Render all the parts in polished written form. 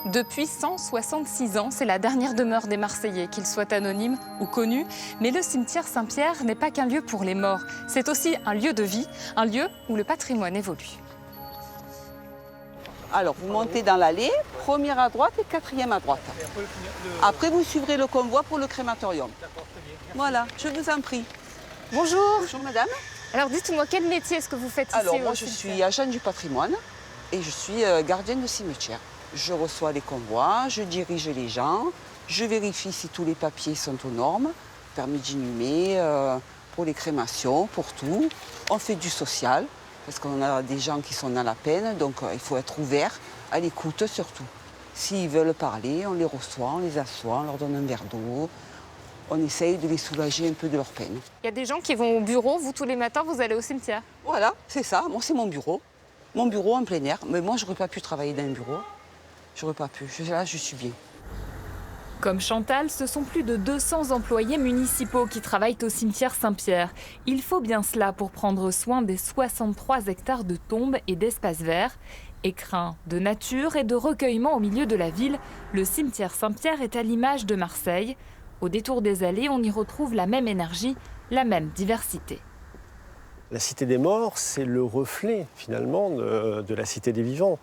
Depuis 166 ans, c'est la dernière demeure des Marseillais, qu'ils soient anonymes ou connus. Mais le cimetière Saint-Pierre n'est pas qu'un lieu pour les morts. C'est aussi un lieu de vie, un lieu où le patrimoine évolue. Alors, vous montez dans l'allée, première à droite et quatrième à droite. Après, vous suivrez le convoi pour le crématorium. Voilà, je vous en prie. Bonjour. Bonjour, madame. Alors dites-moi, quel métier est-ce que vous faites ici Alors, au moi, je cimetière suis agent du patrimoine et je suis gardienne de cimetière. Je reçois les convois, je dirige les gens, je vérifie si tous les papiers sont aux normes, permis d'inhumer, pour les crémations, pour tout. On fait du social, parce qu'on a des gens qui sont dans la peine, donc il faut être ouvert, à l'écoute surtout. S'ils veulent parler, on les reçoit, on les assoit, on leur donne un verre d'eau. On essaye de les soulager un peu de leur peine. Il y a des gens qui vont au bureau, vous tous les matins, vous allez au cimetière. Voilà, c'est ça. Moi, c'est mon bureau. Mon bureau en plein air. Mais moi, je n'aurais pas pu travailler dans un bureau. J'aurais pas pu. Là, je suis bien. Comme Chantal, ce sont plus de 200 employés municipaux qui travaillent au cimetière Saint-Pierre. Il faut bien cela pour prendre soin des 63 hectares de tombes et d'espaces verts. Écrin de nature et de recueillement au milieu de la ville, le cimetière Saint-Pierre est à l'image de Marseille. Au détour des allées, on y retrouve la même énergie, la même diversité. La cité des morts, c'est le reflet finalement de la cité des vivants.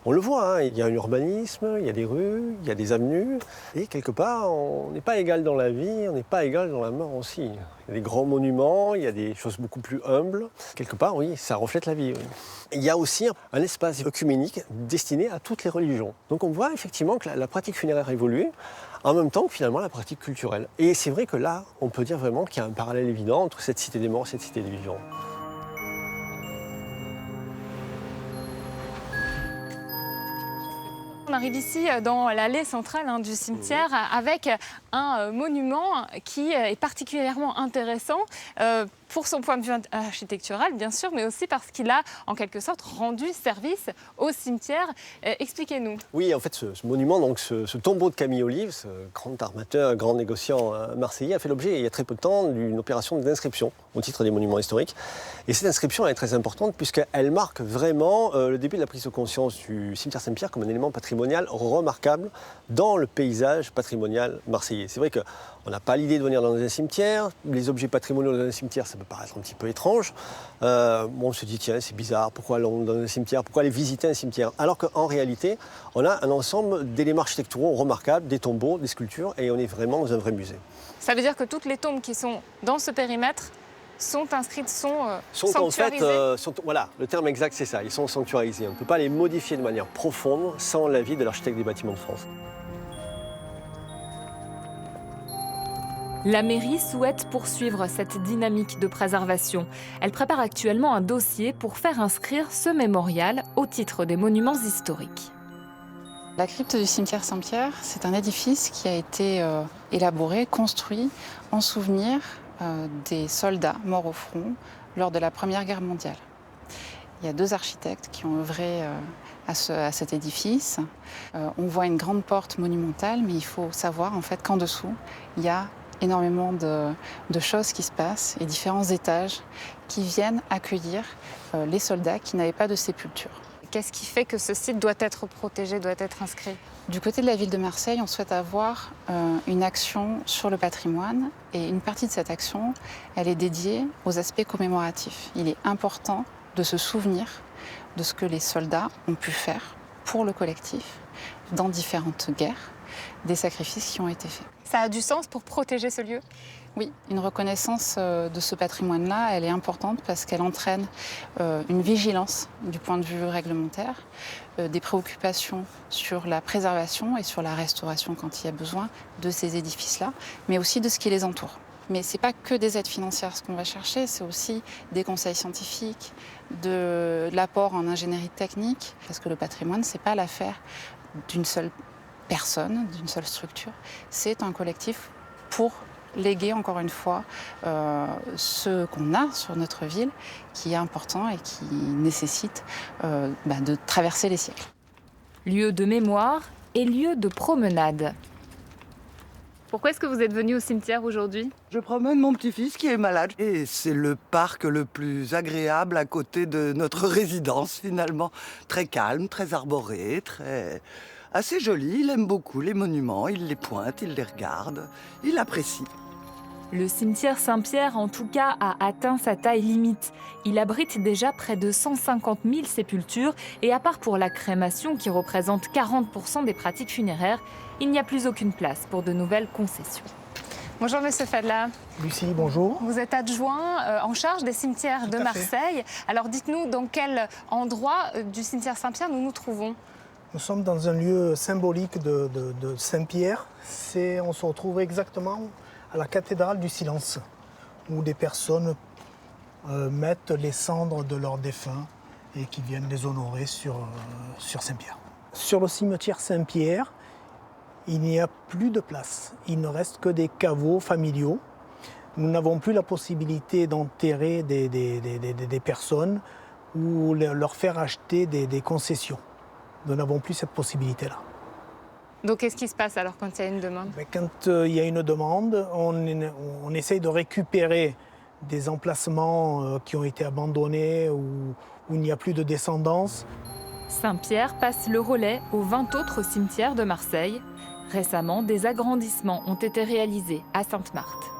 On le voit, hein, il y a un urbanisme, il y a des rues, il y a des avenues. Et quelque part, on n'est pas égal dans la vie, on n'est pas égal dans la mort aussi. Il y a des grands monuments, il y a des choses beaucoup plus humbles. Quelque part, oui, ça reflète la vie. Oui. Il y a aussi un espace œcuménique destiné à toutes les religions. Donc on voit effectivement que la pratique funéraire évolue, en même temps que finalement la pratique culturelle. Et c'est vrai que là, on peut dire vraiment qu'il y a un parallèle évident entre cette cité des morts et cette cité des vivants. On arrive ici dans l'allée centrale du cimetière avec un monument qui est particulièrement intéressant pour son point de vue architectural, bien sûr, mais aussi parce qu'il a en quelque sorte rendu service au cimetière. Expliquez-nous. Oui, en fait, ce monument, donc ce tombeau de Camille Olive, ce grand armateur, grand négociant marseillais, a fait l'objet, il y a très peu de temps, d'une opération d'inscription au titre des monuments historiques. Et cette inscription, elle est très importante puisqu'elle marque vraiment le début de la prise de conscience du cimetière Saint-Pierre comme un élément patrimonial remarquable dans le paysage patrimonial marseillais. C'est vrai qu'on n'a pas l'idée de venir dans un cimetière. Les objets patrimoniaux dans un cimetière, ça peut paraître un petit peu étrange. On se dit, tiens, c'est bizarre, pourquoi aller dans un cimetière, pourquoi aller visiter un cimetière? Alors qu'en réalité, on a un ensemble d'éléments architecturaux remarquables, des tombeaux, des sculptures, et on est vraiment dans un vrai musée. Ça veut dire que toutes les tombes qui sont dans ce périmètre sont inscrites, sont sanctuarisées. En fait, voilà, le terme exact c'est ça, ils sont sanctuarisés. On ne peut pas les modifier de manière profonde sans l'avis de l'architecte des bâtiments de France. La mairie souhaite poursuivre cette dynamique de préservation. Elle prépare actuellement un dossier pour faire inscrire ce mémorial au titre des monuments historiques. La crypte du cimetière Saint-Pierre, c'est un édifice qui a été élaboré, construit en souvenir des soldats morts au front lors de la Première Guerre mondiale. Il y a 2 architectes qui ont œuvré à cet édifice. On voit une grande porte monumentale, mais il faut savoir en fait qu'en dessous, il y a énormément de choses qui se passent et différents étages qui viennent accueillir les soldats qui n'avaient pas de sépulture. Qu'est-ce qui fait que ce site doit être protégé, doit être inscrit? Du côté de la ville de Marseille, on souhaite avoir une action sur le patrimoine et une partie de cette action, elle est dédiée aux aspects commémoratifs. Il est important de se souvenir de ce que les soldats ont pu faire pour le collectif dans différentes guerres, des sacrifices qui ont été faits. Ça a du sens pour protéger ce lieu? Oui, une reconnaissance de ce patrimoine-là, elle est importante parce qu'elle entraîne une vigilance du point de vue réglementaire, des préoccupations sur la préservation et sur la restauration quand il y a besoin de ces édifices-là, mais aussi de ce qui les entoure. Mais ce n'est pas que des aides financières ce qu'on va chercher, c'est aussi des conseils scientifiques, de l'apport en ingénierie technique, parce que le patrimoine, ce n'est pas l'affaire d'une seule personne, d'une seule structure, c'est un collectif pour léguer encore une fois ce qu'on a sur notre ville, qui est important et qui nécessite de traverser les siècles. Lieu de mémoire et lieu de promenade. Pourquoi est-ce que vous êtes venu au cimetière aujourd'hui? Je promène mon petit-fils qui est malade. Et c'est le parc le plus agréable à côté de notre résidence finalement. Très calme, très arboré, très assez joli. Il aime beaucoup les monuments, il les pointe, il les regarde, il apprécie. Le cimetière Saint-Pierre, en tout cas, a atteint sa taille limite. Il abrite déjà près de 150 000 sépultures et à part pour la crémation qui représente 40% des pratiques funéraires, il n'y a plus aucune place pour de nouvelles concessions. Bonjour Monsieur Fadla. Lucie, bonjour. Vous êtes adjoint en charge des cimetières de Marseille. Alors dites-nous dans quel endroit du cimetière Saint-Pierre nous nous trouvons? Nous sommes dans un lieu symbolique de Saint-Pierre. On se retrouve exactement à la cathédrale du silence, où des personnes mettent les cendres de leurs défunts et qui viennent les honorer sur Saint-Pierre. Sur le cimetière Saint-Pierre, il n'y a plus de place. Il ne reste que des caveaux familiaux. Nous n'avons plus la possibilité d'enterrer des personnes ou leur faire acheter des concessions. Nous n'avons plus cette possibilité-là. Donc qu'est-ce qui se passe alors quand il y a une demande? Quand il y a une demande, on essaye de récupérer des emplacements qui ont été abandonnés ou où il n'y a plus de descendance. Saint-Pierre passe le relais aux 20 autres cimetières de Marseille. Récemment, des agrandissements ont été réalisés à Sainte-Marthe.